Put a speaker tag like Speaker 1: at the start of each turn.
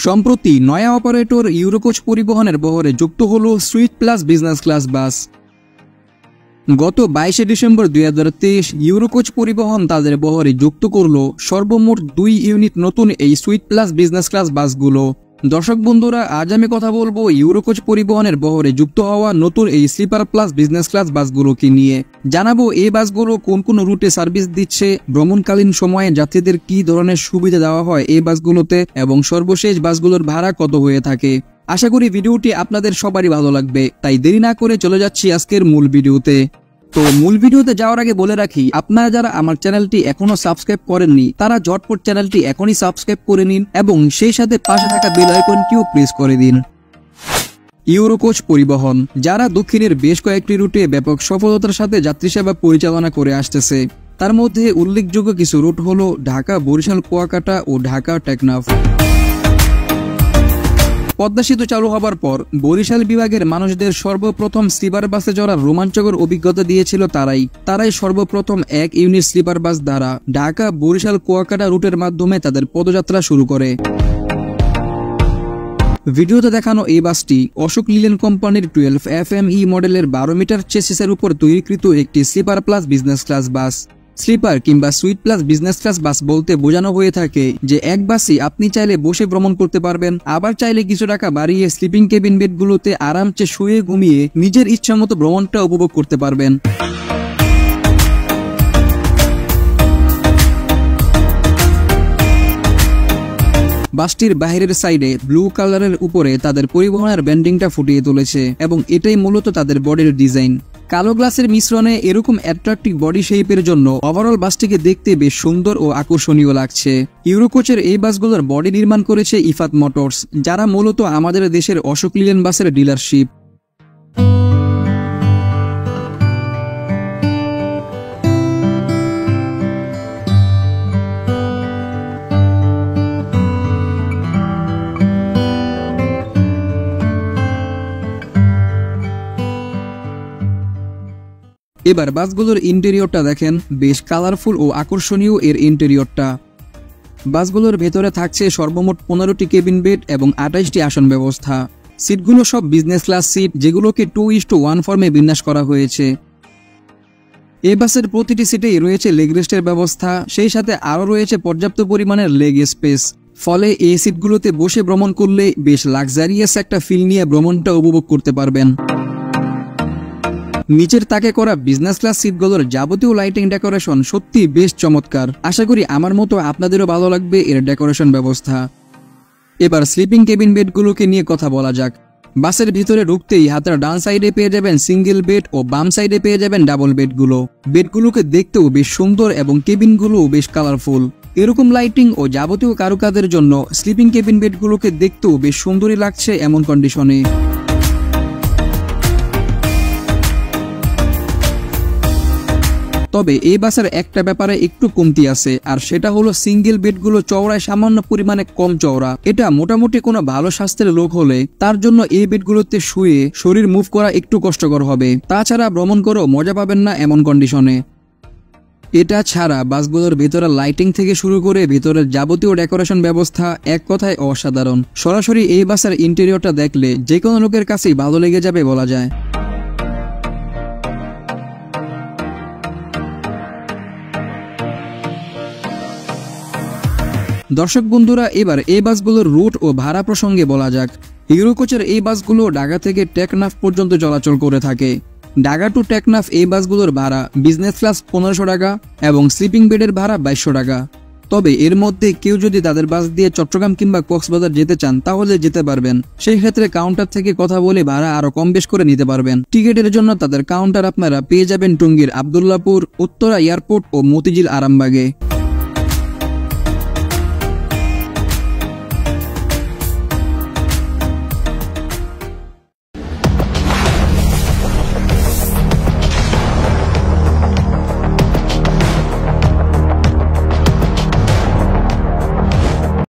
Speaker 1: সম্প্রতি নয়া অপারেটর ইউরোকোচ পরিবহনের বহরে যুক্ত হল সুইট প্লাস বিজনেস ক্লাস বাস। গত 22শে ডিসেম্বর 2023 ইউরোকোচ পরিবহন তাদের বহরে যুক্ত করল সর্বমোট 2 ইউনিট নতুন এই সুইট প্লাস বিজনেস ক্লাস বাসগুলো। দর্শক বন্ধুরা, আজ আমি কথা বলবো ইউরোকোচ পরিবহনের বহরে যুক্ত হওয়া নতুন এই স্লিপার প্লাস বিজনেস ক্লাস বাসগুলোকে নিয়ে। জানাবো এই বাসগুলো কোন কোন রুটে সার্ভিস দিচ্ছে, ভ্রমণকালীন সময়ে যাত্রীদের কি ধরনের সুবিধা দেওয়া হয় এই বাসগুলোতে, এবং সর্বশেষ বাসগুলোর ভাড়া কত হয়ে থাকে। আশা করি ভিডিওটি আপনাদের সবারই ভালো লাগবে, তাই দেরি না করে চলে যাচ্ছি আজকের মূল ভিডিওতে। তো মূল ভিডিওতে যাওয়ার আগে বলে রাখি, আপনারা যারা আমার চ্যানেলটি এখনো সাবস্ক্রাইব করেননি তারা ঝটপট চ্যানেলটি এখনই সাবস্ক্রাইব করে নিন এবং সেই সাথে পাশে থাকা বেল আইকনটিও প্রেস করে দিন। ইউরোকোচ পরিবহন যারা দক্ষিণের বেশ কয়েকটি রুটে ব্যাপক সফলতার সাথে যাত্রী সেবা পরিচালনা করে আসতেছে, তার মধ্যে উল্লেখযোগ্য কিছু রুট হলো ঢাকা বরিশাল কুয়াকাটা ও ঢাকা টেকনাফ। পদ্মা সেতু চালু হবার পর বরিশাল বিভাগের মানুষদের সর্বপ্রথম স্লিপার বাসে চড়ার রোমাঞ্চকর অভিজ্ঞতা দিয়েছিল তারাই সর্বপ্রথম 1 ইউনিট স্লিপার বাস দ্বারা ঢাকা বরিশাল কুয়াকাটা রুটের মাধ্যমে তাদের পদযাত্রা শুরু করে। ভিডিওতে দেখানো এই বাসটি অশোক লিলেন কোম্পানির 12 FME মডেলের 12 মিটার চেসিসের উপর তৈরিকৃত একটি স্লিপার প্লাস বিজনেস ক্লাস বাস। স্লিপার কিংবা সুইট প্লাস বিজনেস ক্লাস বাস বলতে বোঝানো হয়ে থাকে যে এক বাসে আপনি চাইলে বসে ভ্রমণ করতে পারবেন, আবার চাইলে কিছু টাকা বাড়িয়ে স্লিপিং কেবিন বেডগুলোতে আরামসে শুয়ে ঘুমিয়ে নিজের ইচ্ছামতো ভ্রমণটা উপভোগ করতে পারবেন। বাসটির বাইরের সাইডে ব্লু কালারের উপরে তাদের পরিবহনের ব্যান্ডিংটা ফুটিয়ে তুলেছে এবং এটাই মূলত তাদের বডির ডিজাইন। কালো গ্লাসের মিশ্রণে এরকম অ্যাট্রাকটিভ বডি শেপের জন্য ওভারঅল বাসটিকে দেখতে বেশ সুন্দর ও আকর্ষণীয় লাগছে। ইউরোকোচের এই বাসগুলোর বডি নির্মাণ করেছে ইফাত মোটরস, যারা মূলত আমাদের দেশের অশোক লিলেন বাসের ডিলারশিপ। এবার বাসগুলোর ইন্টেরিয়রটা দেখেন, বেশ কালারফুল ও আকর্ষণীয় এর ইন্টেরিয়রটা। বাসগুলোর ভেতরে থাকছে সর্বমোট 15টি কেবিন বেড এবং 28টি আসন ব্যবস্থা। সিটগুলো সব বিজনেস ক্লাস সিট, যেগুলোকে 2:1 ফর্মে বিন্যাস করা হয়েছে। এই বাসের প্রতিটি সিটেই রয়েছে লেগ রেস্টের ব্যবস্থা, সেই সাথে আরও রয়েছে পর্যাপ্ত পরিমাণের লেগ স্পেস। ফলে এই সিটগুলোতে বসে ভ্রমণ করলে বেশ লাক্সারিয়াস একটা ফিল নিয়ে ভ্রমণটা উপভোগ করতে পারবেন। নিচের তাকে করা বিজনেস ক্লাস সিটগুলোর যাবতীয় লাইটিং ডেকোরেশন সত্যি বেশ চমৎকার। আশা করি আমার মতো আপনাদেরও ভালো লাগবে এর ডেকোরেশন ব্যবস্থা। এবার স্লিপিং কেবিন বেডগুলোকে নিয়ে কথা বলা যাক। বাসের ভিতরে ঢুকতেই হাতের ডান সাইডে পেয়ে যাবেন সিঙ্গেল বেড ও বাম সাইডে পেয়ে যাবেন ডাবল বেডগুলো। বেডগুলোকে দেখতেও বেশ সুন্দর এবং কেবিনগুলোও বেশ কালারফুল। এরকম লাইটিং ও যাবতীয় কারুকাজের জন্য স্লিপিং কেবিন বেডগুলোকে দেখতেও বেশ সুন্দরই লাগছে এমন কন্ডিশনে। তবে এই বাসের একটা ব্যাপারে একটু কমতি আছে, আর সেটা হলো সিঙ্গেল বেডগুলো চওড়ায় সামান্য পরিমাণে কম চওড়া। এটা মোটামুটি কোনো ভালো স্বাস্থ্যের লোক হলে তার জন্য এই বেডগুলোতে শুয়ে শরীর মুভ করা একটু কষ্টকর হবে, তাছাড়া ভ্রমণ করেও মজা পাবেন না এমন কন্ডিশনে। এটা ছাড়া বাসগুলোর ভেতরে লাইটিং থেকে শুরু করে ভেতরের যাবতীয় ডেকোরেশন ব্যবস্থা এক কথায় অসাধারণ। সরাসরি এই বাসের ইন্টেরিয়রটা দেখলে যে কোনো লোকের কাছেই ভালো লেগে যাবে বলা যায়। দর্শক বন্ধুরা, এবার এই বাসগুলোর রুট ও ভাড়া প্রসঙ্গে বলা যাক। ইউরোকোচের এই বাসগুলো ঢাকা থেকে টেকনাফ পর্যন্ত চলাচল করে থাকে। ঢাকা টু টেকনাফ এই বাসগুলোর ভাড়া বিজনেস ক্লাস 1500 টাকা এবং স্লিপিং বেডের ভাড়া 2200 টাকা। তবে এর মধ্যে কেউ যদি তাদের বাস দিয়ে চট্টগ্রাম কিংবা কক্সবাজার যেতে চান তাহলে যেতে পারবেন। সেই ক্ষেত্রে কাউন্টার থেকে কথা বলে ভাড়া আরো কম বেশ করে নিতে পারবেন। টিকিটের জন্য তাদের কাউন্টার আপনারা পেয়ে যাবেন টঙ্গীর আব্দুল্লাহপুর, উত্তরা এয়ারপোর্ট ও মতিঝিল আরামবাগে।